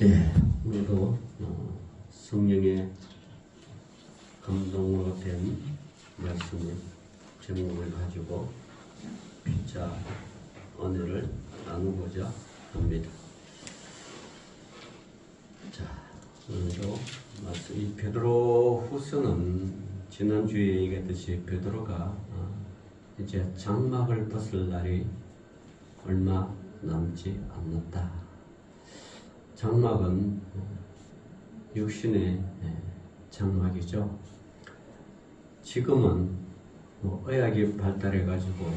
네, 오늘도 성령의 감동으로 된 말씀의 제목을 가지고 피자 은혜를 나누고자 합니다. 자, 오늘도 말씀, 이 베드로 후서는 지난주에 얘기했듯이 베드로가 이제 장막을 벗을 날이 얼마 남지 않았다. 장막은 육신의 장막이죠. 지금은 의학이 발달해 가지고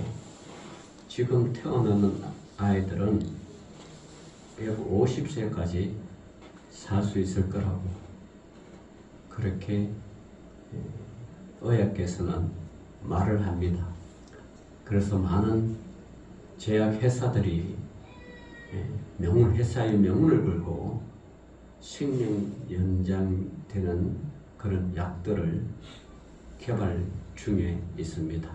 지금 태어나는 아이들은 150세까지 살 수 있을 거라고 그렇게 의학계에서는 말을 합니다. 그래서 많은 제약회사들이 회사의 명운을 걸고 생명 연장되는 그런 약들을 개발 중에 있습니다.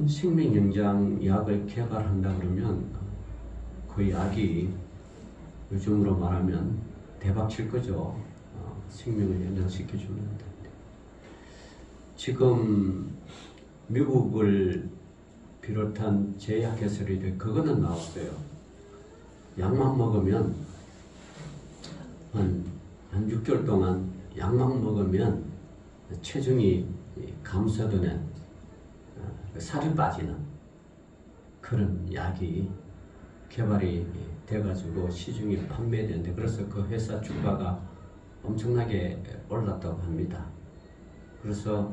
생명 연장 약을 개발한다 그러면 그 약이 요즘으로 말하면 대박 칠 거죠. 생명을 연장시켜 주는데 지금 미국을 비롯한 제약회사들이 그거는 나왔어요. 약만 먹으면 한 6개월 동안 약만 먹으면 체중이 감소되는 살이 빠지는 그런 약이 개발이 돼가지고 시중에 판매되는데 그래서 그 회사 주가가 엄청나게 올랐다고 합니다. 그래서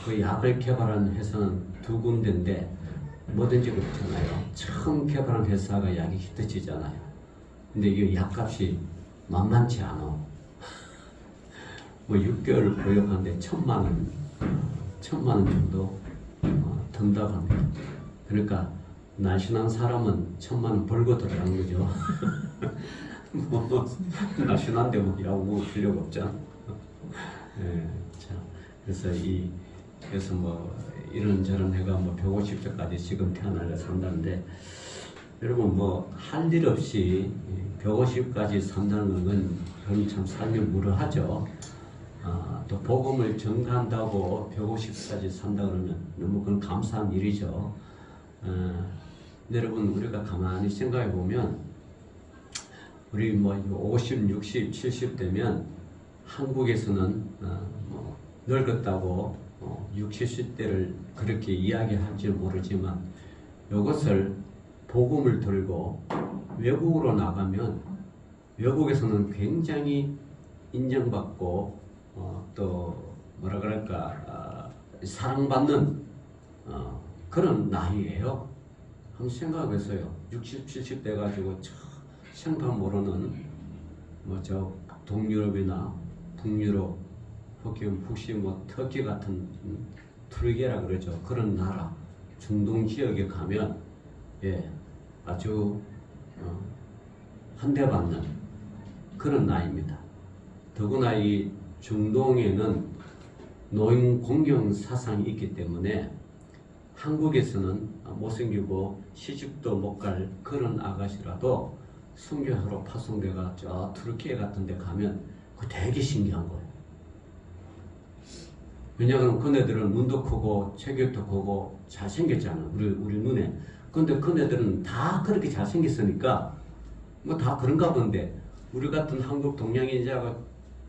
그 약을 개발한 회사는 두 군데인데 뭐든지 그렇잖아요. 처음 개발한 회사가 약이 히트치잖아요. 근데 이게 약값이 만만치 않아. 뭐 6개월 보육하는데 1,000만 원 정도 든다고 합니다. 그러니까 날씬한 사람은 1,000만 원 벌고 들어가는 거죠. 뭐 날씬한데 뭐 약 먹을 필요가 없잖아. 네, 자, 그래서 뭐 이런저런 해가 뭐 150세까지 지금 태어날려 산다는데 여러분 뭐 할 일 없이 150까지 산다는 건 그건 참 삶이 무료하죠. 또 복음을 전가한다고 150까지 산다 그러면 너무 그건 감사한 일이죠. 여러분 우리가 가만히 생각해 보면 우리 뭐 50, 60, 70 되면 한국에서는 뭐 늙었다고 60, 70대를 그렇게 이야기할지 모르지만 이것을 복음을 들고 외국으로 나가면 외국에서는 굉장히 인정받고 또 뭐라 그럴까 사랑받는 그런 나이예요. 한번 생각해보세요. 60, 70 돼가지고 생판 모르는 뭐 저 동유럽이나 북유럽 혹시 뭐 터키 같은 투르기라 그러죠. 그런 나라 중동 지역에 가면 아주 환대받는 그런 나이입니다. 더구나 이 중동에는 노인 공경 사상이 있기 때문에 한국에서는 못생기고 시집도 못 갈 그런 아가씨라도 선교사로 파송돼가 저 투르키에 같은 데 가면 그거 되게 신기한 거예요. 왜냐하면 그네들은 눈도 크고 체격도 크고 잘생겼잖아. 우리 눈에. 근데 그네들은 다 그렇게 잘생겼으니까 뭐 다 그런가 본데 우리 같은 한국 동양인자가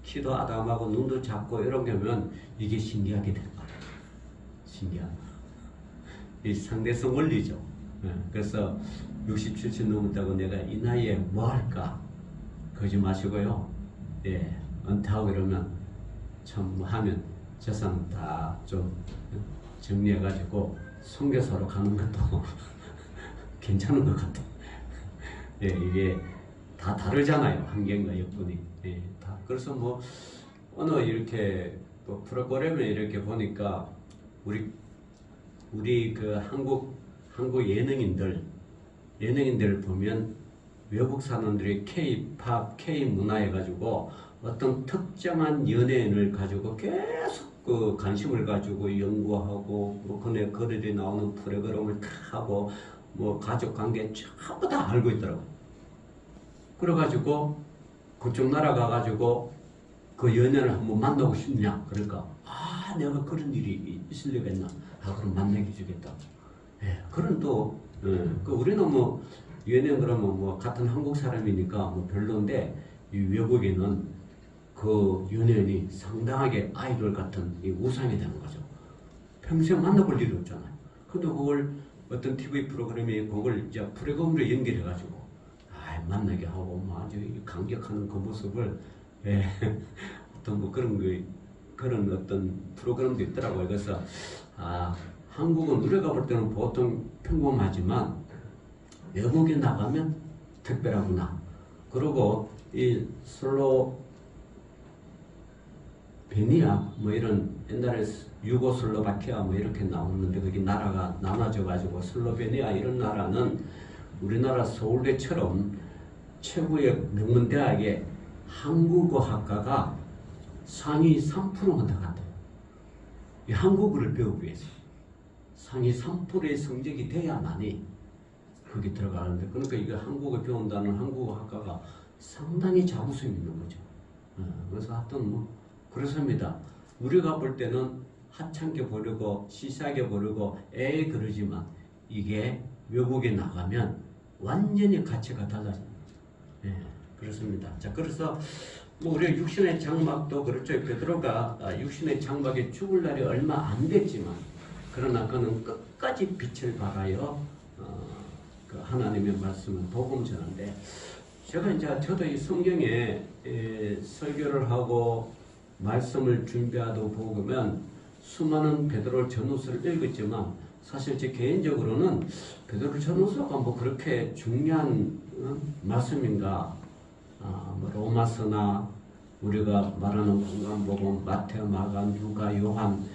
키도 아담하고 눈도 작고 이런 게 하면 이게 신기하게 될 거예요. 신기한. 이 상대성 원리죠. 그래서 60, 70 넘었다고 내가 이 나이에 뭐 할까? 그러지 마시고요. 은퇴하고 이러면 참 뭐 하면 재산 다 좀 정리해가지고 선교사로 가는 것도 괜찮은 것 같아. 이게 다 다르잖아요. 환경과 여건이. 다. 그래서 뭐 어느 이렇게 뭐 프로그램에 이렇게 보니까 우리 그 한국 예능인들 보면 외국 사람들이 K-팝, K-문화 해가지고 어떤 특정한 연예인을 가지고 계속 그 관심을 가지고 연구하고 뭐 그들이 나오는 프로그램을 다 하고 뭐 가족 관계 전부 다 알고 있더라고. 그래가지고 그쪽 나라 가가지고 그 연애를 한번 만나고 싶냐? 그러니까 내가 그런 일이 있을 리가 있나? 그럼 만나게 주겠다. 예, 그런 또 그 우리는 뭐 연예인 그러면 뭐 같은 한국 사람이니까 뭐 별로인데 이 외국에는 그 연예인이 상당하게 아이돌 같은 이 우상이 되는 거죠. 평생 만나볼 일이 없잖아요. 근데 그걸 어떤 TV 프로그램이 그걸 이제 프로그램으로 연결해가지고 만나게 하고 뭐 아주 감격하는 그 모습을 예, 어떤 뭐 그런 어떤 프로그램도 있더라고요. 그래서 한국은 우리가 볼 때는 보통 평범하지만 외국에 나가면 특별하구나. 그리고 이 슬로베니아 뭐 이런 옛날에 유고슬로바키아 뭐 이렇게 나오는데 거기 나라가 나눠져 가지고 슬로베니아 이런 나라는 우리나라 서울대처럼 최고의 명문대학에 한국어학과가 상위 3%만 더 간대요. 이 한국어를 배우기 위해서 상위 3%의 성적이 돼야만이 거기 들어가는데, 그러니까 이거 한국어 배운다는 한국어학과가 상당히 자부심 있는 거죠. 그래서 하여튼 뭐 그렇습니다. 우리가 볼 때는 하찮게 보려고 시시하게 보려고 그러지만 이게 외국에 나가면 완전히 가치가 달라집니다. 예, 그렇습니다. 자, 그래서 뭐 우리가 육신의 장막도 그렇죠. 베드로가 육신의 장막에 죽을 날이 얼마 안 됐지만 그러나 그는 끝까지 빛을 발하여 그 하나님의 말씀을 복음 전하는데, 제가 이제 저도 이 성경에 설교를 하고 말씀을 준비하다 보면 수많은 베드로 전후서를 읽었지만 사실 제 개인적으로는 베드로 전후서가 뭐 그렇게 중요한 말씀인가? 뭐 로마서나 우리가 말하는 공간복음, 마태오, 마가, 누가, 요한,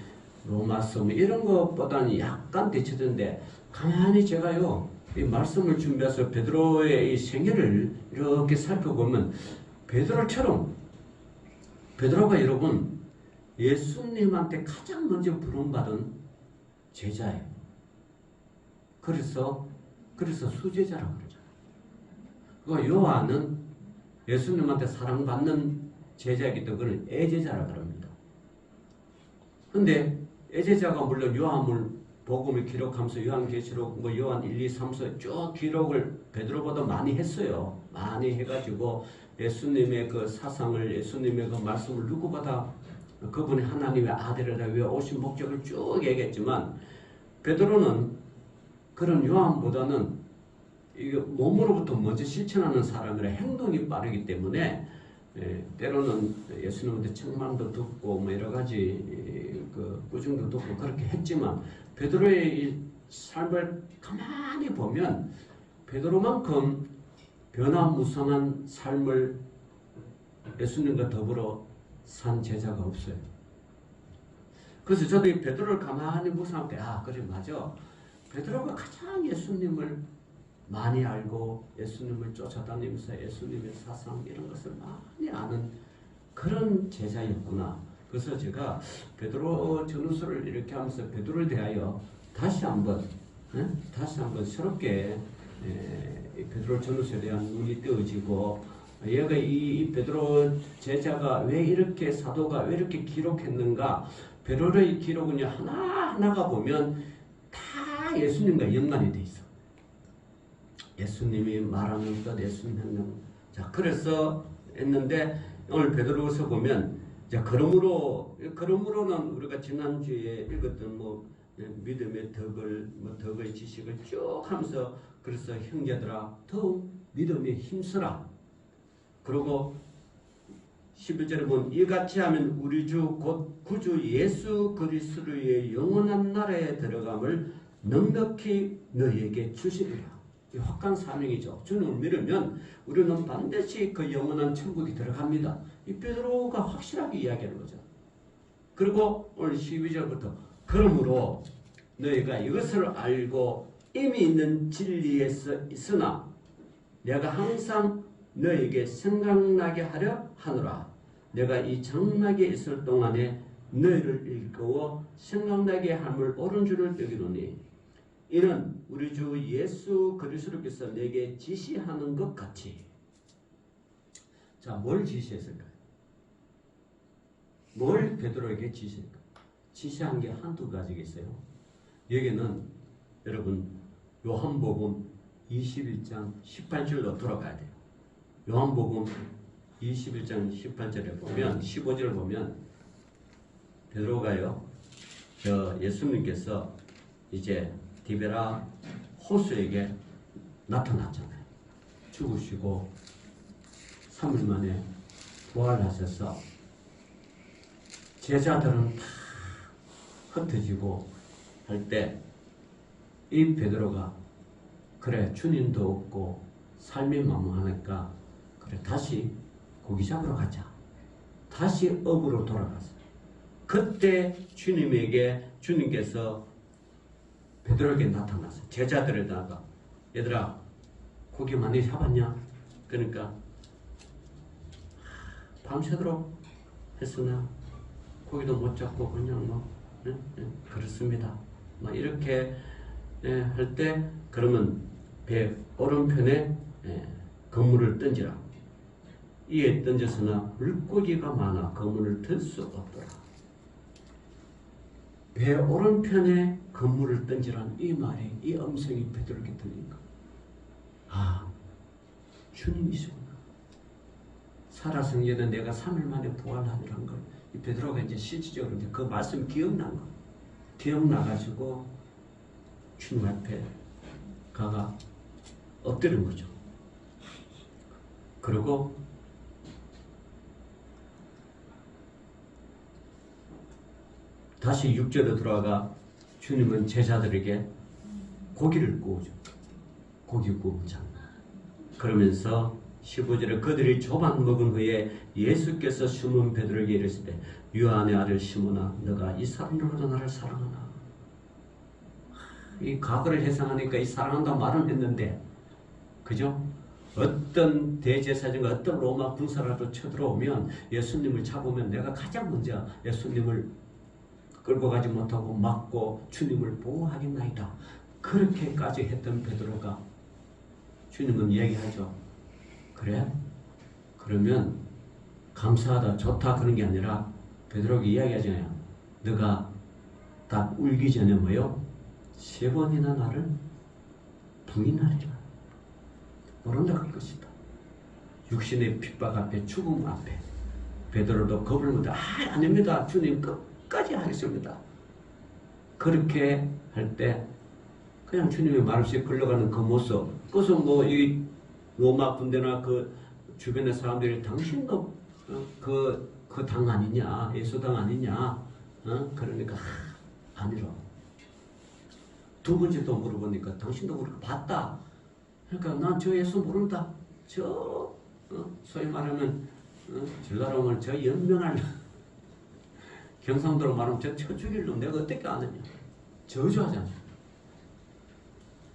로마서 뭐 이런 것보다는 약간 뒤쳐졌는데, 가만히 제가요 이 말씀을 준비해서 베드로의 이 생애를 이렇게 살펴보면 베드로가 여러분 예수님한테 가장 먼저 부름받은 제자예요. 그래서 수제자라고 그러죠. 그 요한은 예수님한테 사랑받는 제자이기 때문에 애제자라고 합니다. 근데 애제자가 물론 요한을 복음을 기록하면서 요한계시록 뭐 요한 1, 2, 3서 쭉 기록을 베드로보다 많이 했어요. 많이 해가지고 예수님의 그 사상을, 예수님의 그 말씀을 누구보다 그분이 하나님의 아들이라 왜 오신 목적을 쭉 얘기했지만, 베드로는 그런 요한보다는 이게 몸으로부터 먼저 실천하는 사람이라 행동이 빠르기 때문에 때로는 예수님한테 책망도 듣고 뭐 여러 가지 그 꾸중도 듣고 그렇게 했지만, 베드로의 이 삶을 가만히 보면 베드로만큼 변화무쌍한 삶을 예수님과 더불어 산 제자가 없어요. 그래서 저도 이 베드로를 가만히 묵상할 때 그래 맞아. 베드로가 가장 예수님을 많이 알고 예수님을 쫓아다니면서 예수님의 사상 이런 것을 많이 아는 그런 제자였구나. 그래서 제가 베드로 전후서를 이렇게 하면서 베드로에 대하여 다시 한번 새롭게 베드로 전후서에 대한 눈이 뜨어지고, 얘가 이 베드로 제자가 왜 이렇게 사도가 왜 이렇게 기록했는가. 베드로의 기록은 하나하나가 보면 다 예수님과 연관이 돼 있어. 예수님이 말하는 것, 예수님 하는. 자, 그래서 했는데 오늘 베드로서 보면, 자, 그러므로는 우리가 지난주에 읽었던 뭐 믿음의 덕의 지식을 쭉 하면서, 그래서 형제들아 더욱 믿음에 힘쓰라. 그리고 11절에 보면 이같이 하면 우리 주 곧 구주 예수 그리스도의 영원한 나라에 들어감을 넉넉히 너희에게 주시리라. 이 확강 사명이죠. 주님을 믿으면 우리는 반드시 그 영원한 천국에 들어갑니다. 이 베드로가 확실하게 이야기하는 거죠. 그리고 오늘 12절부터 그러므로 너희가 이것을 알고 이미 있는 진리에서 있으나 내가 항상 너희에게 생각나게 하려 하노라. 내가 이 장막에 있을 동안에 너희를 일깨워 생각나게 함을 옳은 줄을 여기노니 이는 우리 주 예수 그리스도께서 내게 지시하는 것 같이 자, 뭘 지시했을까요? 뭘 베드로에게 지시했을까요? 지시한 게 한두 가지가 있어요. 여기는 여러분 요한복음 21장 18절로 돌아가야 돼요. 요한복음 21장 18절에 보면 15절을 보면 베드로가요, 예수님께서 이제 디베라 호수에게 나타났잖아요. 죽으시고 3일 만에 부활하셔서 제자들은 다 흩어지고 할 때 이 베드로가 그래 주님도 없고 삶이 만무하니까 그래 다시 고기 잡으러 가자. 다시 업으로 돌아갔어요. 그때 주님께서 베드로에게 나타났어요. 제자들에다가 얘들아 고기 많이 잡았냐? 그러니까 밤새도록 했으나 고기도 못 잡고 그냥 그렇습니다. 이렇게 할 때 그러면 배 오른편에 그물을 던지라. 이에 던져서나 물고기가 많아 그물을 들 수 없더라. 배 오른편에 그물을 던지라는 이 말이, 이 음성이 베드로에게 들리니까 아, 주님이시구나. 살아생전에 내가 3일 만에 부활하리라는 걸 이 베드로가 이제 실질적으로 이제 그 말씀 기억난 거. 기억나가지고 주님 앞에 가가 엎드린 거죠. 그리고 다시 6절로 돌아가 주님은 제자들에게 고기를 구워줘. 고기 구우자. 그러면서 15절에 그들이 조반 먹은 후에 예수께서 시몬 베드로에게 이르시되 유한의 아들 시몬아 너가 이 사람들보다 나를 사랑하나. 이 과거를 해상하니까 이 사랑한다 말은 했는데 그죠? 어떤 대제사장과 어떤 로마 군사라도 쳐들어오면 예수님을 잡으면 내가 가장 먼저 예수님을 끌고 가지 못하고 막고 주님을 보호하겠나이다. 그렇게까지 했던 베드로가 주님은 얘기하죠. 그래? 그러면 감사하다, 좋다 그런 게 아니라 베드로가 이야기하잖아요. 너가 딱 울기 전에 뭐요? 3번이나 나를 부인하리라. 모른다 할 것이다. 육신의 핍박 앞에 죽음 앞에 베드로도 겁을 못해 아닙니다. 주님 끝까지 하겠습니다. 그렇게 할 때 그냥 주님의 말 없이 끌려가는 그 모습, 그것은 뭐 이 로마 군대나 그 주변의 사람들이 당신도 그 당 아니냐, 예수 당 아니냐, 그러니까 아니라. 두 번째 또 물어보니까 당신도 그렇게 봤다. 그러니까 난 저 예수 모른다. 소위 말하면 전라로 말하면 저 연명할 경상도로 말하면 저 죽일 놈 내가 어떻게 아느냐. 저주하잖아.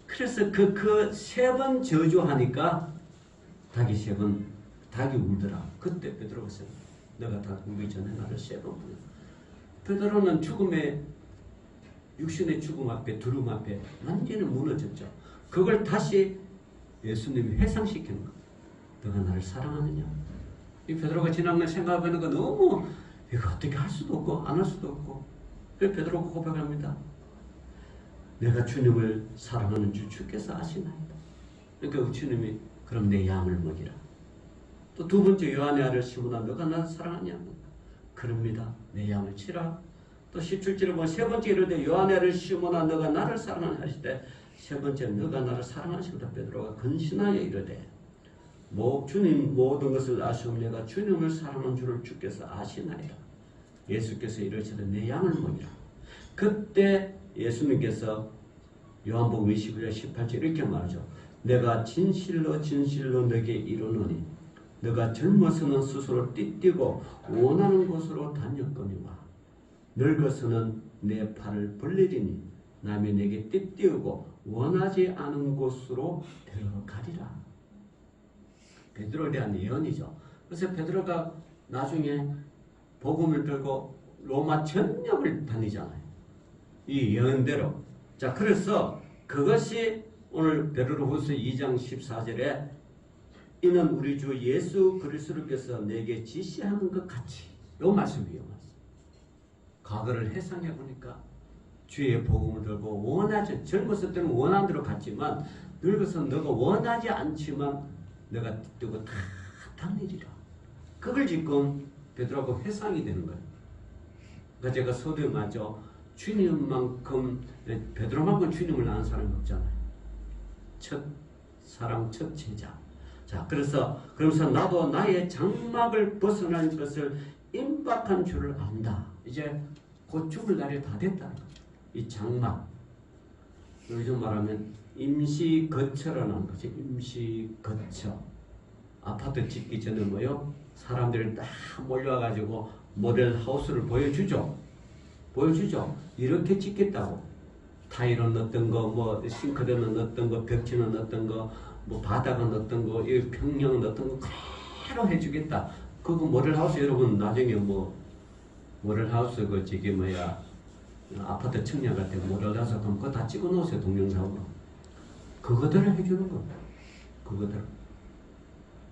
그래서 그 3번 저주하니까 닭이 울더라. 그때 베드로가 써. 내가 닭 울기 전에 나를 3번 부르. 베드로는 죽음의 육신의 죽음 앞에 두려움 앞에 완전히 무너졌죠. 그걸 다시 예수님이 회상시키는 거. 너가 나를 사랑하느냐? 이 베드로가 지난 걸 생각하는 거 너무 이거 어떻게 할 수도 없고 안 할 수도 없고. 그래서 베드로가 고백합니다. 내가 주님을 사랑하는 줄 주께서 아시나이다. 그러니까 주님이 그럼 내 양을 먹이라. 또 두 번째 요한의 아들 시몬아 너가 나를 사랑하냐? 그럽니다. 내 양을 치라. 또 17절에 보면 세 번째 이르되 요한의 아들 시몬아 너가 나를 사랑하냐 하실 때 세 번째 너가 나를 사랑하시다 베드로가 근신하여 이르되 주님 모든 것을 아시오 내가 주님을 사랑하는 줄을 주께서 아시나이다. 예수께서 이르시되 내 양을 먹이라. 그때 예수님께서 요한복음 21장 18절 이렇게 말하죠. 내가 진실로 진실로 너에게 이르노니 너가 젊어서는 스스로 띠뛰고 원하는 곳으로 다녔거니와 늙어서는 내 팔을 벌리리니 남이 내게 띠뛰고 원하지 않은 곳으로 데려가리라. 베드로에 대한 예언이죠. 그래서 베드로가 나중에 복음을 들고 로마 전역을 다니잖아요. 이 예언대로. 자, 그래서 그것이 오늘 베드로후서 2장 14절에 이는 우리 주 예수 그리스도께서 내게 지시하는 것 같이. 요 말씀이에요. 과거를 회상해 보니까 주의 복음을 들고 원하지, 젊었을 때는 원하는 대로 갔지만 늙어서 너가 원하지 않지만 내가 뜨고 다 당일이라. 그걸 지금 베드로하고 회상이 되는 거예요. 그러니까 제가 서두에 말죠. 주님만큼, 베드로만큼 주님을 아는 사람이 없잖아요. 첫 사랑, 첫 제자. 자, 그러면서 나도 나의 장막을 벗어난 것을 임박한 줄을 안다. 이제 곧 죽을 날이 다 됐다는 거죠. 이 장막. 요즘 말하면 임시거처라는 거죠. 임시거처. 아파트 짓기 전에 뭐요? 사람들이 딱 몰려와가지고 모델하우스를 보여주죠. 이렇게 짓겠다고. 타일은 넣었던 거, 뭐 싱크대는 넣었던 거, 벽지는 넣었던 거, 뭐 바닥은 넣었던 거, 이 평형은 넣었던 거 그대로 해주겠다. 그거 모델하우스 여러분 나중에 뭐 모델하우스 그 저기 뭐야 아파트 청약 같은 모델하우스 그럼 그거 다 찍어 놓으세요. 동영상으로. 그거대로 해주는 거. 그거대로.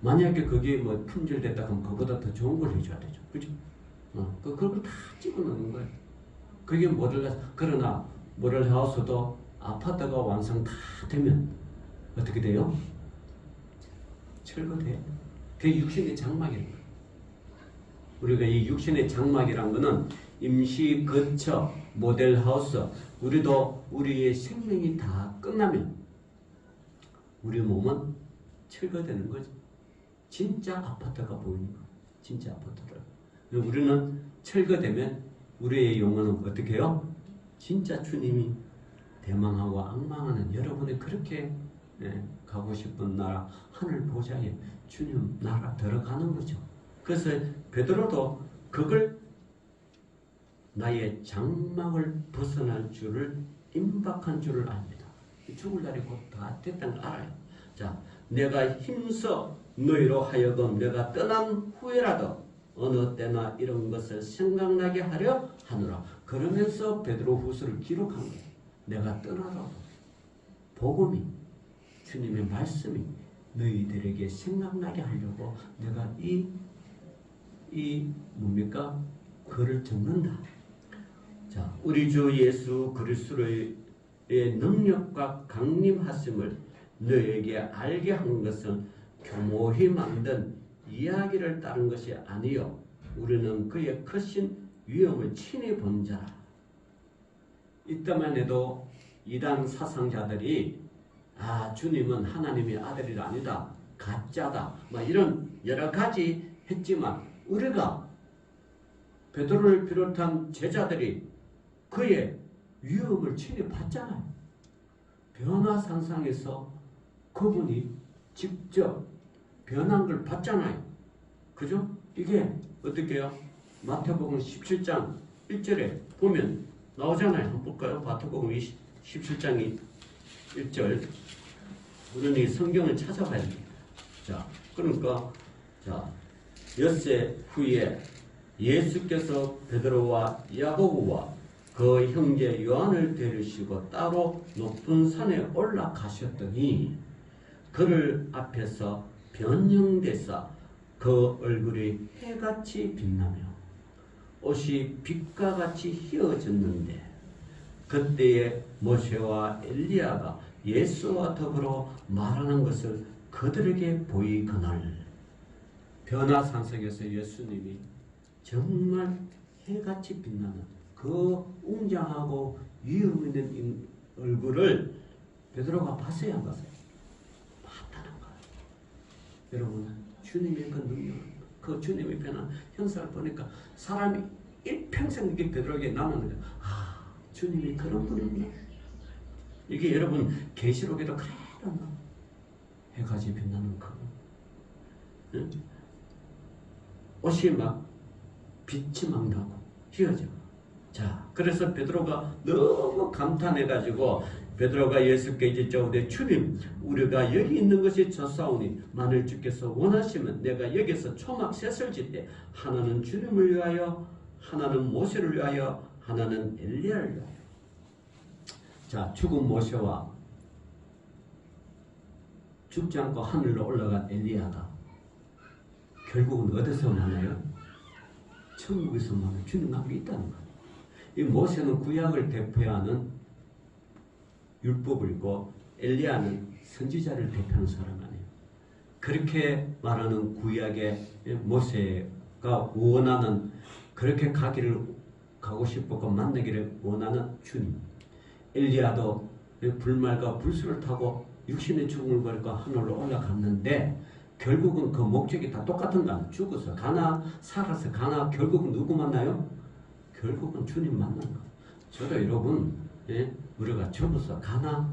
만약에 그게 뭐 품절됐다 그럼 그거보다 더 좋은 걸 해줘야 되죠. 그죠? 그걸 다 찍어 놓는 거예요. 그게 모델하우스. 그러나 모델하우스도 아파트가 완성 다 되면 어떻게 돼요? 철거돼요. 그게 육신의 장막이라는 거예요. 우리가 이 육신의 장막이란 거는 임시 거처, 모델하우스, 우리도 우리의 생명이 다 끝나면 우리 몸은 철거되는 거죠. 진짜 아파트가 보이는 거예요. 진짜 아파트를. 우리는 철거되면 우리의 영혼은 어떻게 해요? 진짜 주님이 대망하고 악망하는 여러분이 그렇게 가고 싶은 나라, 하늘 보좌에 주님 나라 들어가는 거죠. 그래서 베드로도 그걸 나의 장막을 벗어날 줄을 임박한 줄을 압니다. 죽을 날이 곧 다 됐다는 걸 알아요. 자, 내가 힘써 너희로 하여금 내가 떠난 후에라도 어느 때나 이런 것을 생각나게 하려 하노라. 그러면서 베드로 후서를 기록한 거예요. 내가 떠나라도 복음이 주님의 말씀이 너희들에게 생각나게 하려고 내가 이 뭡니까? 글을 적는다. 자, 우리 주 예수 그리스도의 능력과 강림하심을 너에게 알게 한 것은 교모히 만든 이야기를 따른 것이 아니요 우리는 그의 크신 위엄을 친히 본 자라. 이때만 해도 이단 사상자들이 주님은 하나님의 아들이 아니다, 가짜다, 막 이런 여러 가지 했지만 우리가 베드로를 비롯한 제자들이 그의 위엄을 친히 봤잖아요. 변화산상에서 그분이 직접 변한 걸 봤잖아요. 그죠? 이게 어떻게 해요? 마태복음 17장 1절에 보면 나오잖아요. 한번 볼까요? 마태복음 17장 1절. 우리는 이 성경을 찾아봐야 됩니다. 자, 그러니까 엿새 후에 예수께서 베드로와 야고보와 그 형제 요한을 데리시고 따로 높은 산에 올라가셨더니 그를 앞에서 변형되사 그 얼굴이 해같이 빛나며 옷이 빛과 같이 휘어졌는데 그때에 모세와 엘리야가 예수와 더불어 말하는 것을 그들에게 보이거늘. 변화산성에서 예수님이 정말 해같이 빛나는 그 웅장하고 위험 있는 얼굴을 베드로가 봤어요, 안 봤어요? 봤다는 거예요. 여러분, 주님의 그 능력, 그 주님의 변한 형상을 보니까 사람이 일평생 이게 베드로에게 남는 거예요. 주님이 그런 분이구나. 이게 여러분 계시록에도 그대로 해같이 빛나는 그 응? 옷이 막 빛이 막 나고 휘어져. 자, 그래서 베드로가 너무 감탄해가지고 베드로가 예수께 이제 저우되 주님, 우리가 여기 있는 것이 좋사오니 만일 주께서 원하시면 내가 여기서 초막 셋을 짓되 하나는 주님을 위하여, 하나는 모세를 위하여, 하나는 엘리야를 위하여. 자, 죽은 모세와 죽지 않고 하늘로 올라간 엘리야가 결국은 어디서 만나요? 천국에서 만나요. 주님과 함께 있다는 거예요. 이 모세는 구약을 대표하는 율법을 읽고 엘리야는 선지자를 대표하는 사람 아니에요. 그렇게 말하는 구약의 모세가 원하는 그렇게 가고 싶었고 만나기를 원하는 주님. 엘리야도 불말과 불수를 타고 육신의 죽음을 버리고 하늘로 올라갔는데 결국은 그 목적이 다 똑같은 거 아니에요. 죽어서 가나 살아서 가나 결국은 누구 만나요? 결국은 주님 만난 거. 저도 여러분 우리가 죽어서 가나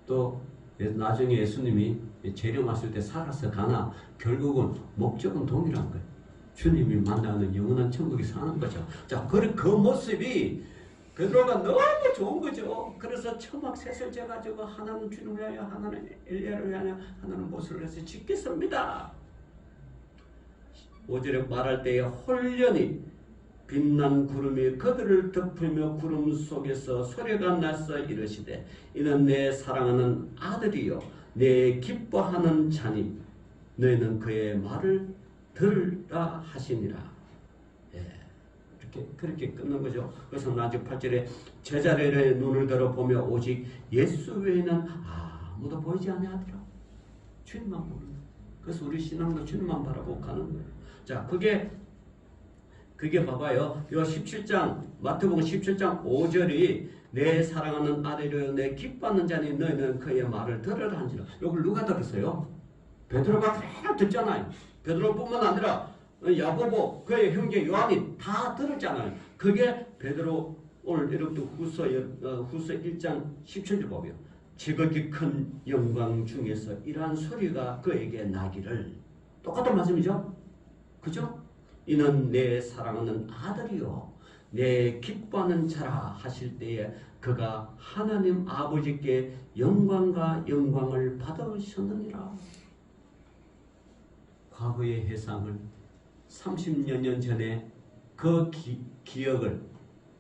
또 나중에 예수님이 재림하실 때 살아서 가나 결국은 목적은 동일한 거예요. 주님이 만나는 영원한 천국에 사는 거죠. 자, 그 모습이 베드로가 너무 좋은 거죠. 그래서 처막 셋을 재가지고 하나는 주님을 위하여 하나는 엘리야를 위하여 하나는 모세를 해서 짓겠습니다. 5절에 말할 때에 홀련히 빛난 구름이 그들을 덮으며 구름 속에서 소리가 나서 이르시되 이는 내 사랑하는 아들이요 내 기뻐하는 자니 너희는 그의 말을 들으라 하시니라. 그렇게 끊는 거죠. 그래서 나중 8절에 제자들의 눈을 들어보며 오직 예수 외에는 아무도 보이지 아니하더라. 주님만 보는 거예요. 그래서 우리 신앙도 주님만 바라보고 가는 거예요. 자, 그게 봐봐요. 요 17장 마태복음 17장 5절이 내 사랑하는 아들이여 내 기뻐하는 자니 너희는 그의 말을 들으라 한지라. 이걸 누가 들었어요? 베드로가 그냥 듣잖아요. 베드로뿐만 아니라 야고보 그의 형제 요한이 다 들었잖아요. 그게 베드로 오늘 여러분들 후서 1장 17절 보면 지극히 큰 영광 중에서 이러한 소리가 그에게 나기를. 똑같은 말씀이죠. 그죠? 이는 내 사랑하는 아들이요 내 기뻐하는 자라 하실 때에 그가 하나님 아버지께 영광과 영광을 받으셨느니라. 과거의 해상을 30여 년 전에 그 기억을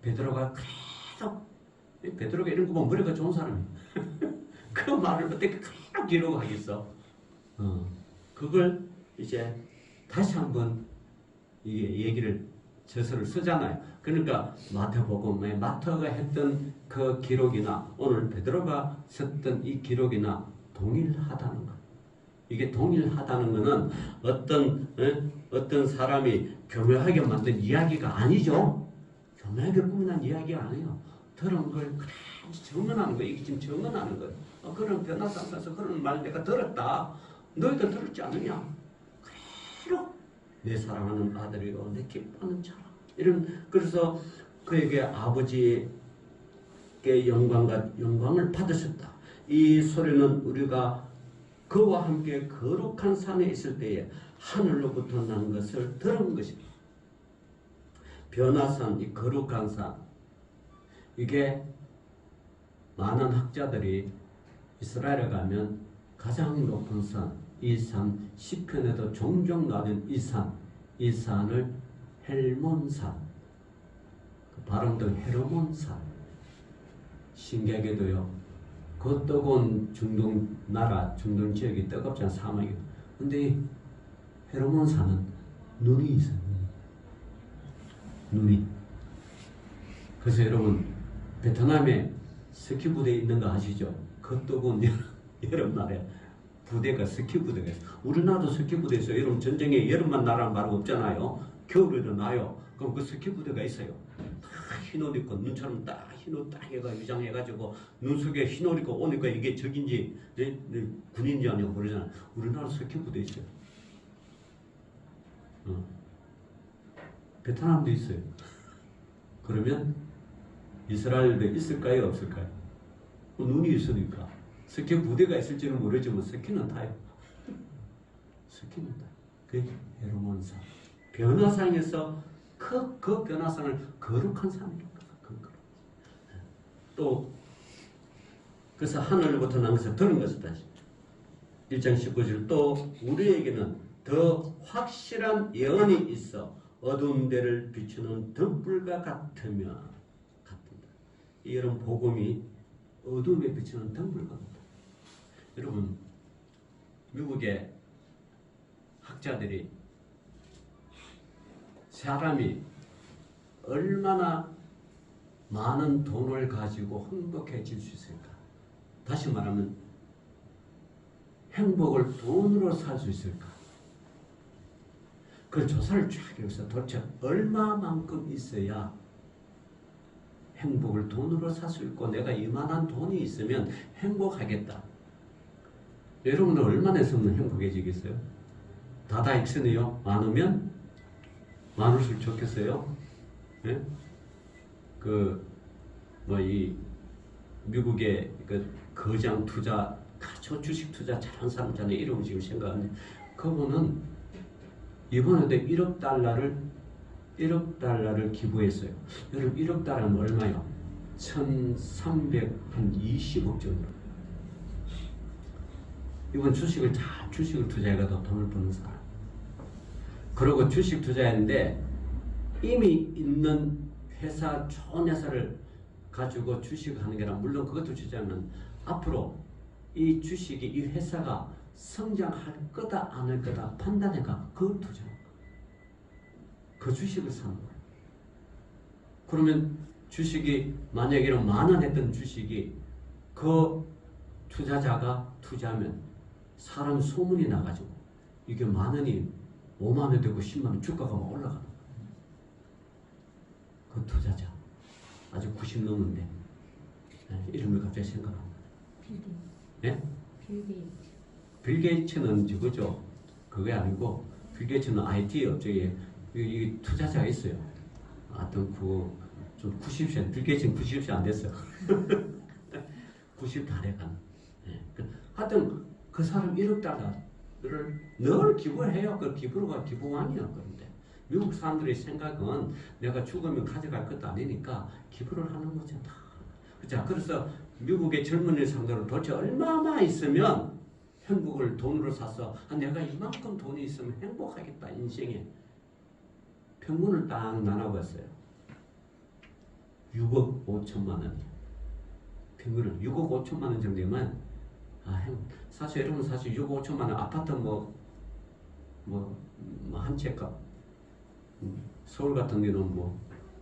베드로가 계속, 베드로가 이런 거 보면 머리가 좋은 사람이에요. 그 말을 어떻게 계속 기록하겠어. 그걸 이제 다시 한번 얘기를 저서를 쓰잖아요. 그러니까 마태복음에 마태가 했던 그 기록이나 오늘 베드로가 썼던 이 기록이나 동일하다는 것. 이게 동일하다는 것은 어떤 사람이 교묘하게 만든 이야기가 아니죠. 교묘하게 꾸며낸 이야기가 아니에요. 들은 걸 그래 증언하는 거예요. 이게 지금 증언하는 거예요. 그런 변화상에서 그런 말 내가 들었다. 너희도 들었지 않느냐? 그래로 내 사랑하는 아들이요 내 기뻐하는 자라. 그래서 그에게 아버지의 영광을 받으셨다. 이 소리는 우리가 그와 함께 거룩한 산에 있을 때에 하늘로부터 난 것을 들은 것입니다. 변화산, 이 거룩한 산. 이게 많은 학자들이 이스라엘에 가면 가장 높은 산, 이 산, 시편에도 종종 나오는 이 산을 헬몬산, 발음도 헤르몬산. 신기하게도요. 그 뜨거운 중동 지역이 뜨겁지 않은 사막이에요. 근데 이 헤르몬산은 눈이 있어요. 눈이. 그래서 여러분 베트남에 스키 부대 있는 거 아시죠? 그 뜨거운 여름날에 부대가 스키 부대가 있어요. 우리나라도 스키 부대 있어요. 여러분 전쟁에 여름만 나라는 말 없잖아요. 겨울에도 나요. 그럼 그 스키 부대가 있어요. 흰 옷 입고 눈처럼 딱 흰 옷 딱 위장해가지고 눈 속에 흰 옷 입고 오니까 이게 적인지 군인지 아니고 모르잖아요. 우리나라 스키 부대 있어요. 베트남도 있어요. 그러면 이스라엘도 있을까요? 없을까요? 눈이 있으니까 스키 부대가 있을지는 모르지만 스키는 타요. 스키는 타요. 그게 헤르몬산. 변화산에서 그 변화산을 거룩한 산이라고 그래요. 또 그래서 하늘로부터 난 것을 들은 것이다. 1장 19절 또 우리에게는 더 확실한 예언이 있어 어두운 데를 비추는 등불과 같으며 같은다. 이런 복음이 어둠에 비추는 등불과 같다. 여러분, 미국의 학자들이 사람이 얼마나 많은 돈을 가지고 행복해질 수 있을까? 다시 말하면 행복을 돈으로 살 수 있을까? 그걸 조사를 쫙 해서 도대체 얼마만큼 있어야 행복을 돈으로 살 수 있고 내가 이만한 돈이 있으면 행복하겠다. 여러분은 얼마나 있으면 행복해지겠어요? 다다익선이요? 많으면 많을수록 좋겠어요? 예? 이 미국의 그 거장 투자, 가초 주식 투자 잘하는 사람 있잖아요. 이름을 지금 생각하는데 그분은 이번에도 1억 달러를 기부했어요. 여러분 1억 달러는 얼마요? 1,320억 정도. 이번 주식을 투자해가지고 돈을 버는 사람. 그리고 주식 투자했는데 이미 있는 회사, 좋은 회사를 가지고 주식을 하는 게 아니라 물론 그것도 주자면 앞으로 이 주식이 이 회사가 성장할 거다 안 할 거다 판단해가 그걸 투자하는 거예요. 그 주식을 사는 거예요. 그러면 주식이 만약에 10,000원 했던 주식이 그 투자자가 투자하면 사람 소문이 나가지고 이게 10,000원이 50,000원 되고 100,000원 주가가 막 올라가는 거예요. 그 투자자 아주 90 넘는데 이름을 갑자기 생각합니다. 빌 게이츠. 빌 게이츠는 저거죠. 그게 아니고 빌 게이츠는 IT 업체에 이 투자자가 있어요. 하여튼 좀 90세, 빌 게이츠는 90세 안 됐어요. 90 다 돼가는. 하여튼 그 사람 1억 달러를 늘 기부해요. 그 기부가 기부왕이야. 그런데 미국 사람들의 생각은 내가 죽으면 가져갈 것도 아니니까 기부를 하는 거죠. 다. 자, 그래서 미국의 젊은이를 상대로 도대체 얼마나 있으면 행복을 돈으로 사서 내가 이만큼 돈이 있으면 행복하겠다 인생에 평균을 딱 나눠봤어요. 6억 5천만 원. 평균은 6억 5천만 원 정도면 사실 여러분 사실 6억 5천만 원 아파트 한 채 값 서울 같은 경우는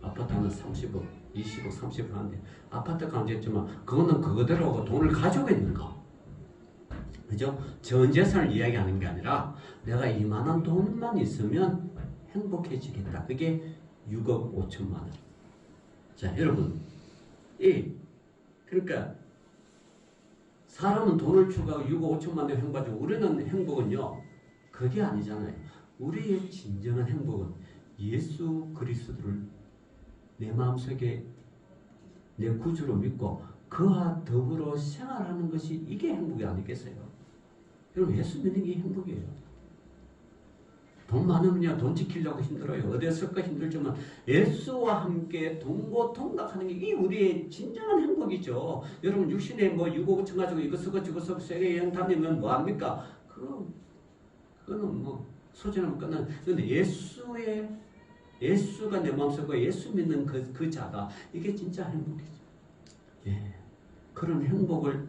아파트 하나 30억 20억 30억 하는데 아파트 값이었지만 그거는 그거대로 돈을 가지고 있는 거. 그죠? 전 재산을 이야기하는 게 아니라 내가 이만한 돈만 있으면 행복해지겠다. 그게 6억 5천만 원. 자, 여러분. 그러니까 사람은 돈을 추구하고 6억 5천만 원 행복하지만 우리는 행복은요. 그게 아니잖아요. 우리의 진정한 행복은 예수 그리스도를 내 마음속에 내 구주로 믿고 그와 더불어 생활하는 것이 이게 행복이 아니겠어요? 여러분 예수 믿는 게 행복이에요. 돈 많으면요 돈 지키려고 힘들어요. 어디에 쓸까 힘들지만 예수와 함께 동고동락하는 게 이게 우리의 진정한 행복이죠. 여러분 육신에 6억 5천 가지고 이거 쓰고 저거 쓰고 세계 여행 다니면 뭐합니까? 그거는 소진하면 끝나는. 그런데 예수가 내 마음속에 예수 믿는 그 자가 이게 진짜 행복이죠. 예. 그런 행복을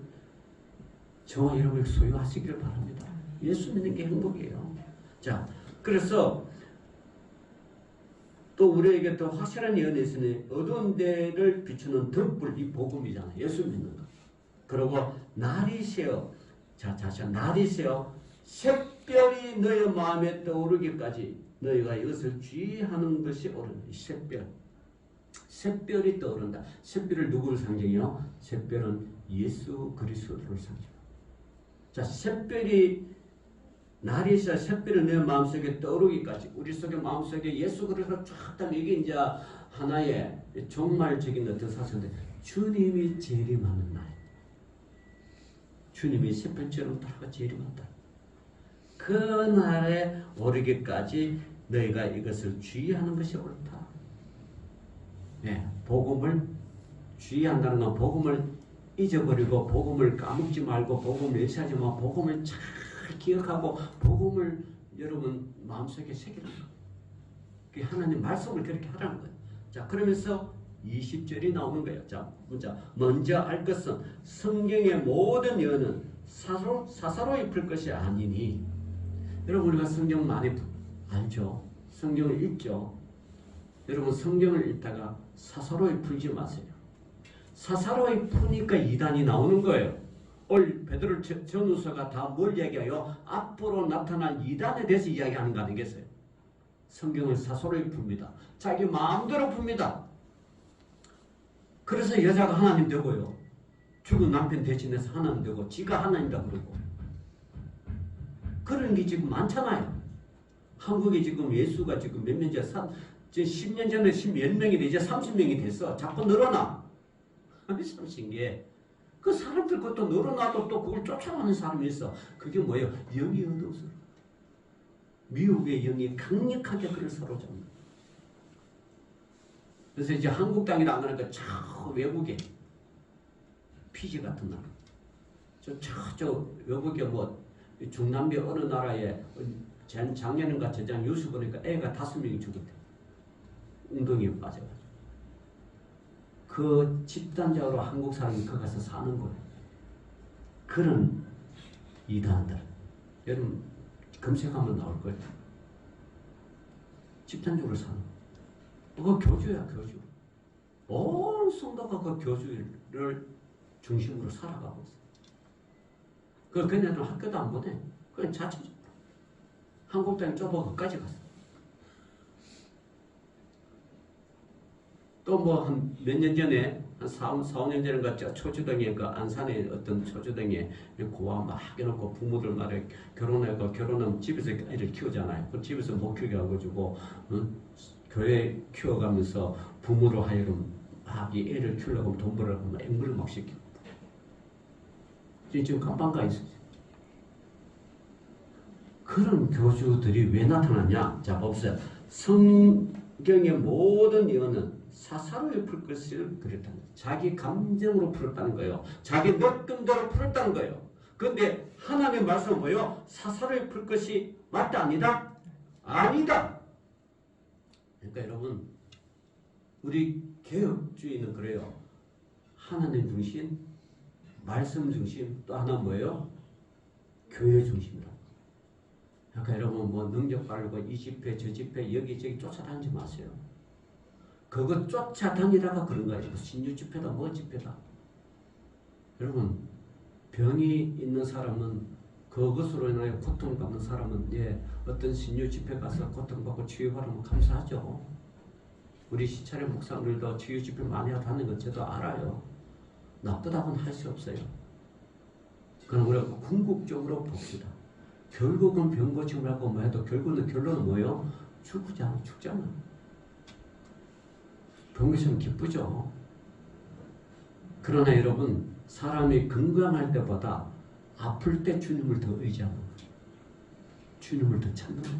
저와 여러분이 소유하시기를 바랍니다. 예수 믿는 게 행복이에요. 자, 그래서 또 우리에게 더 확실한 예언이 있으니 어두운 데를 비추는 덕불, 이 복음이잖아요. 예수 믿는 것. 그리고 날이 새어, 날이 새어 샛별이 너희 마음에 떠오르기까지 너희가 이것을 주의하는 것이 옳으니. 샛별이 떠오른다. 샛별을 누구를 상징해요? 샛별은 예수 그리스도를 상징해요. 자, 날이 새어 샛별이 너희 마음속에 떠오르기까지 우리 속에 마음속에 예수 그리스도를 쫙 따면 이게 이제 하나의 종말적인 어떤 사실인데 주님이 재림하는 날. 주님이 샛별처럼 돌아가 재림한다. 그 날에 오르기까지 너희가 이것을 주의하는 것이 옳다. 네, 복음을 주의한다는 건 복음을 잊어버리고 복음을 까먹지 말고 복음을 멸시하지 말고 복음을 잘 기억하고 복음을 여러분 마음속에 새기는 거예요. 하나님 말씀을 그렇게 하라는 거예요. 자, 그러면서 20절이 나오는 거예요. 자, 먼저 알 것은 성경의 모든 예언은 사사로이 풀 것이 아니니. 여러분 우리가 성경 많이 알죠? 성경을 읽죠? 여러분 성경을 읽다가 사사로이 풀지 마세요. 사사로이 푸니까 이단이 나오는 거예요. 오늘 베드로 전후서가 다 뭘 얘기해요? 앞으로 나타날 이단에 대해서 이야기하는 거 아니겠어요? 성경을 사사로이 풉니다. 자기 마음대로 풉니다. 그래서 여자가 하나님 되고요. 죽은 남편 대신해서 하나님 되고 지가 하나님이다 그러고. 그런 게 지금 많잖아요. 한국에 지금 예수가 지금 몇 년째 10년 전에 10몇 명이 이제 30명이 됐어. 자꾸 늘어나. 참 신기해. 그 사람들 것도 늘어나도 또 그걸 쫓아가는 사람이 있어. 그게 뭐예요? 영이 어두워서. 미국의 영이 강력하게 그를 사로잡는. 그래서 이제 한국 땅이라 안 그러니까 저 외국에 피지 같은 나라. 저 외국에 뭐 중남미 어느 나라에 작년인가 저장 뉴스 보니까 애가 5명이 죽었대. 웅덩이에 빠져가지고. 그 집단적으로 한국 사람이 거기 가서 사는 거예요. 그런 이단들. 여러분 검색하면 나올 거예요. 집단적으로 사는 거. 그거 교주야, 교주. 온 성도가 그 교주를 중심으로 살아가고 있어. 걔네들은 학교도 안 보내. 그냥 자체적으로. 한국 땅이 좁아 거기까지 갔어. 또 뭐 한 몇 년 전에 한 4, 5년 전인가 초주동에 그 안산에 어떤 초주동에 고아 막 해놓고 부모들 말에 결혼하고 결혼하면 집에서 애를 키우잖아요. 그 집에서 못 키우게 해가지고 교회 키워가면서 부모로 하여금 막 이 애를 키우려고 돈 벌으려고 막 앵무를 막 시키고. 지금 깜빵가 있어요. 그런 교주들이 왜 나타났냐? 자, 봅시다. 성경의 모든 예언은 사사로이 풀 것을 그랬다는 거예요. 자기 감정으로 풀었다는 거예요. 자기 느낌대로 풀었다는 거예요. 그런데 하나님의 말씀은 뭐예요? 사사로이 풀 것이 맞다 아니다? 아니다. 그러니까 여러분 우리 개혁주의는 그래요. 하나님 중심, 말씀 중심, 또 하나 뭐예요? 교회 중심이다. 그러니까 여러분 뭐 능력 바르고 이 집회 저 집회 여기저기 쫓아다니지 마세요. 그거 쫓아다니다가 그런 거예요. 신유 집회다 뭐 집회다. 여러분 병이 있는 사람은 그것으로 인하여 고통받는 사람은 어떤 신유 집회 가서 고통받고 치유받으면 감사하죠. 우리 시찰의 목사들도 치유 집회 많이 하다는 것 저도 알아요. 나쁘다고는 할 수 없어요. 그럼 우리가 궁극적으로 봅시다. 결국은 병 고침을 하고 뭐 해도 결론은 뭐예요? 죽잖아. 병 고치면 기쁘죠. 그러나 여러분 사람이 건강할 때보다 아플 때 주님을 더 의지하는 거예요. 주님을 더 찾는 거예요.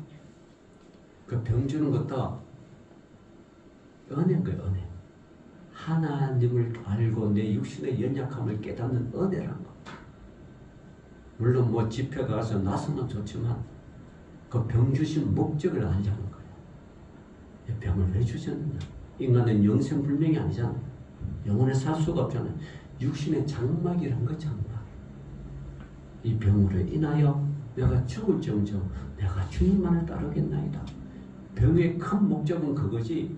그 병 주는 것도 은혜인 거예요. 은혜. 하나님을 알고 내 육신의 연약함을 깨닫는 은혜라는 거. 물론 뭐 집회 가서 나서면 좋지만 그 병 주신 목적을 알자는 거예요. 병을 왜 주셨느냐? 인간은 영생불명이 아니잖아요. 영원히 살 수가 없잖아요. 육신의 장막이란 거 장막. 이 병으로 인하여 내가 죽을정정 내가 주님만을 따르겠나이다. 병의 큰 목적은 그거지.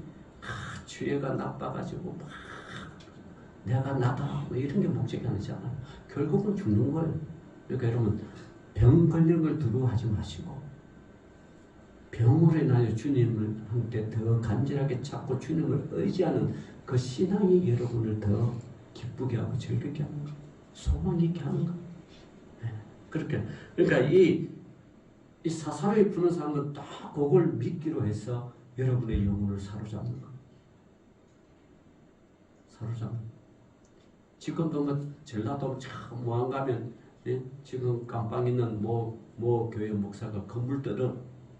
죄가 나빠가지고 막 내가 나다 뭐 이런 게 목적이 아니잖아요. 결국은 죽는 거예요. 그러니까 여러분 병 걸리는 걸 두려워하지 마시고 병으로 인하여 주님을 한때 더 간절하게 찾고 주님을 의지하는 그 신앙이 여러분을 더 기쁘게 하고 즐겁게 하는 거, 소망 있게 하는 거. 네. 그렇게 그러니까 이 사사로이 푸는 사람은 딱 그걸 믿기로 해서 여러분의 영혼을 사로잡는 거. 사로잡는. 지금도 뭐 전라도 참 모항 가면 지금 깜빵 있는 뭐 교회 목사가 건물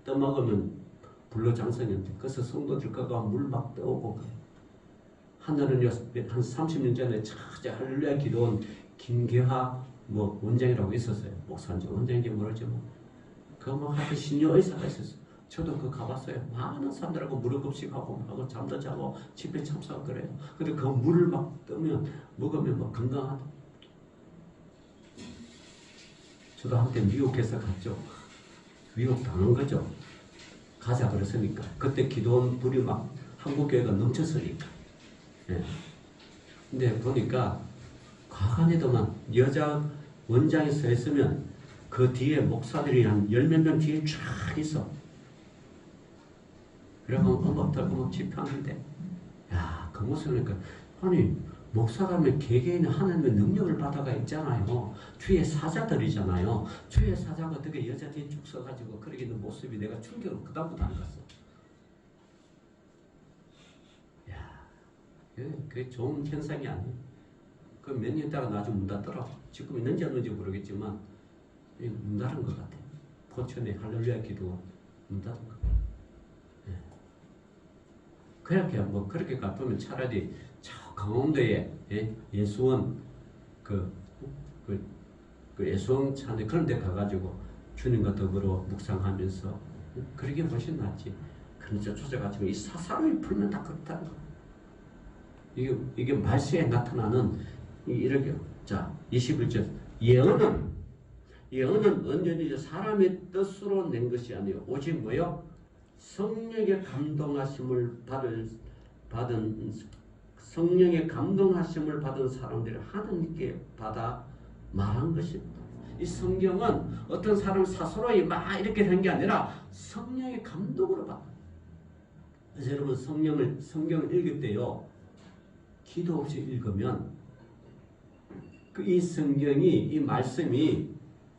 떠먹으면 불로장생인데 그래서 성도들 가가 물 막 떠오고 하늘은 한 30년 전에 차자 할렐루야 기도원 김계하 뭐 원장이라고 있었어요. 목사인지 원장인지 모르지만 그뭐 하여튼 신료 의사가 있었어요. 저도 그거 가봤어요. 많은 사람들하고 무릎급식하고 하고 잠도 자고 집회 참석하고 그래요. 근데 그 물을 막 뜨면 먹으면 막 건강하다. 저도 한때 미국에서 갔죠. 미국 당한 거죠. 가자 그랬으니까. 그때 기도원 불이 막 한국교회가 넘쳤으니까. 예. 근데 보니까 과간에도만 여자 원장이 서 있으면 그 뒤에 목사들이 한 10몇 명 뒤에 쫙 있어. 그래서 어머떡 집회하는데, 야, 그 모습을 보니까, 아니, 목사라면 개개인의 하나님의 능력을 받아가 있잖아요. 주의 사자들이잖아요. 주의 사자가 어떻게 여자 뒤에 쭉 서가지고 그러게 있는 모습이 내가 충격을 그다음부터 안 갔어. 야, 그게 좋은 현상이 아니에요. 그 몇 년 있다가 나중에 문 닫더라. 지금 있는지 없는지 모르겠지만, 문 닫은 것 같아. 포천의 할렐루야 기도가 문 닫은 것 같아. 그렇게 뭐 그렇게 가보면 차라리 저 강원도에 예수원 그 예수원 찬에 그런 데 가가지고 주님과 더불어 묵상하면서 그러게 훨씬 낫지. 그런데 쫓아가지고 이 사사로이 풀면 다 그렇다는 거. 이게 말세에 나타나는 이렇게 자 21절 예언은 언제든지 사람의 뜻으로 낸 것이 아니요 오직 뭐요? 성령의 감동하심을 받은 성령의 감동하심을 받은 사람들이 하나님께 받아 말한 것입니다. 이 성경은 어떤 사람 사서로이 막 이렇게 된 게 아니라 성령의 감동으로 받아. 그래서 여러분 성경을 읽을 때요 기도 없이 읽으면 이 성경이 이 말씀이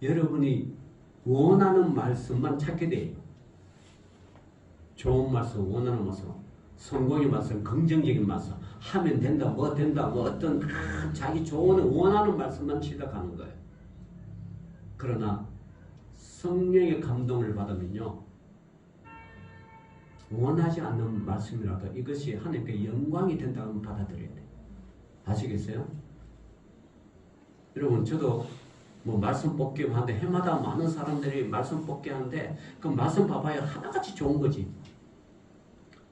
여러분이 원하는 말씀만 찾게 돼요. 좋은 말씀, 원하는 말씀, 성공의 말씀, 긍정적인 말씀, 하면 된다, 뭐 된다, 뭐 어떤 자기 좋은 원하는 말씀만 치닫가는 거예요. 그러나 성령의 감동을 받으면요, 원하지 않는 말씀이라도 이것이 하나님께 영광이 된다고 받아들여야 돼요. 아시겠어요? 여러분, 저도 뭐 말씀 뽑기 하는데 해마다 많은 사람들이 말씀 뽑기 하는데 그 말씀 봐봐야 하나같이 좋은 거지.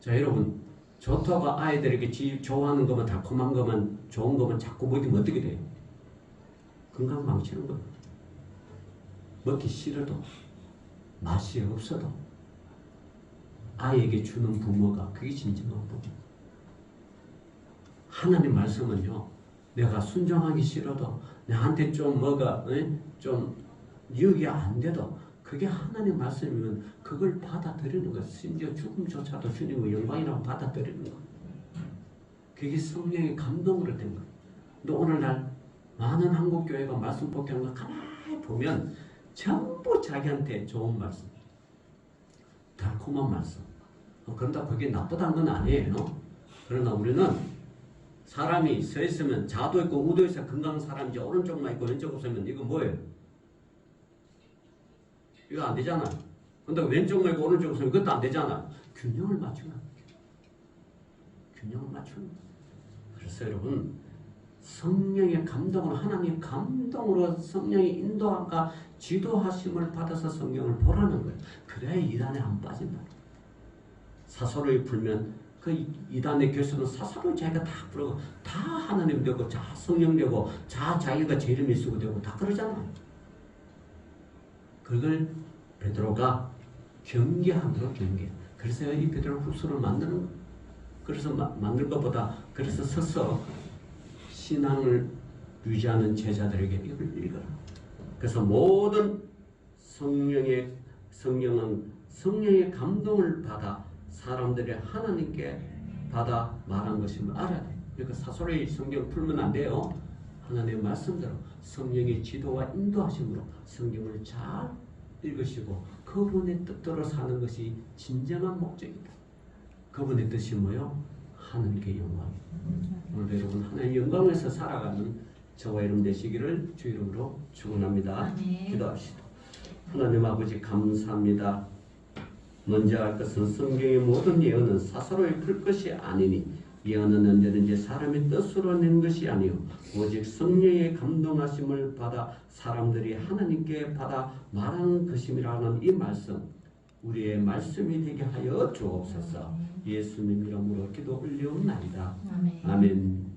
자, 여러분, 좋다고 아이들에게 좋아하는 것만 달콤한 것만 좋은 것만 자꾸 먹이면 어떻게 돼요? 건강 망치는 거예요. 먹기 싫어도 맛이 없어도 아이에게 주는 부모가 그게 진정한 부모. 하나님 말씀은요, 내가 순종하기 싫어도 나한테 좀 뭐가 좀 유익이 안 돼도 그게 하나님 말씀이면 그걸 받아들이는 거. 심지어 죽음조차도 주님의 영광이라고 받아들이는 거. 그게 성령의 감동으로 된 거. 근데 오늘날 많은 한국교회가 말씀 복귀하는 거 가만히 보면 전부 자기한테 좋은 말씀, 달콤한 말씀. 그런다 그게 나쁘다는 건 아니에요. 그러나 우리는 사람이 서 있으면 좌도 있고 우도 있어 건강한 사람이지 오른쪽만 있고 왼쪽 없으면 이거 뭐예요? 이거 안 되잖아. 근데 왼쪽만 있고 오른쪽 없으면 이것도 안 되잖아. 균형을 맞추는 거예요. 균형을 맞추는 거예요. 그래서 여러분 성령의 감동으로 하나님의 감동으로 성령의 인도함과 지도하심을 받아서 성경을 보라는 거예요. 그래야 이단에 안 빠진다. 사설을 풀면 그 이단의 교수는 사사로 자기가 다 풀고 다 하나님 되고 자 성령 되고 자 자기가 재림이 쓰고 되고 다 그러잖아. 그걸 베드로가 경계함으로 경계. 그래서 이 베드로 후서를 만드는 거예요. 그래서 만들 것보다 그래서 서서 신앙을 유지하는 제자들에게 이걸 읽어라. 그래서 모든 성령은 성령의 감동을 받아 사람들이 하나님께 받아 말한 것임을 알아야 돼. 그러니까 사설의 성경 풀면 안 돼요. 하나님의 말씀대로 성령의 지도와 인도하심으로 성경을 잘 읽으시고 그분의 뜻대로 사는 것이 진정한 목적이다. 그분의 뜻이 뭐요? 하나님께 영광이다. 오늘 여러분 하나님의 영광에서 살아가는 저와 여러분 되시기를 주 이름으로 축원합니다. 기도합시다. 하나님 아버지 감사합니다. 먼저 할 것은 성경의 모든 예언은 사사로이 풀 것이 아니니 예언은 언제든지 사람의 뜻으로 낸 것이 아니요 오직 성령의 감동하심을 받아 사람들이 하나님께 받아 말하는 것임이라는 이 말씀 우리의 말씀이 되게 하여 주옵소서. 예수님 이름으로 기도 올리옵나이다. 아멘. 아멘.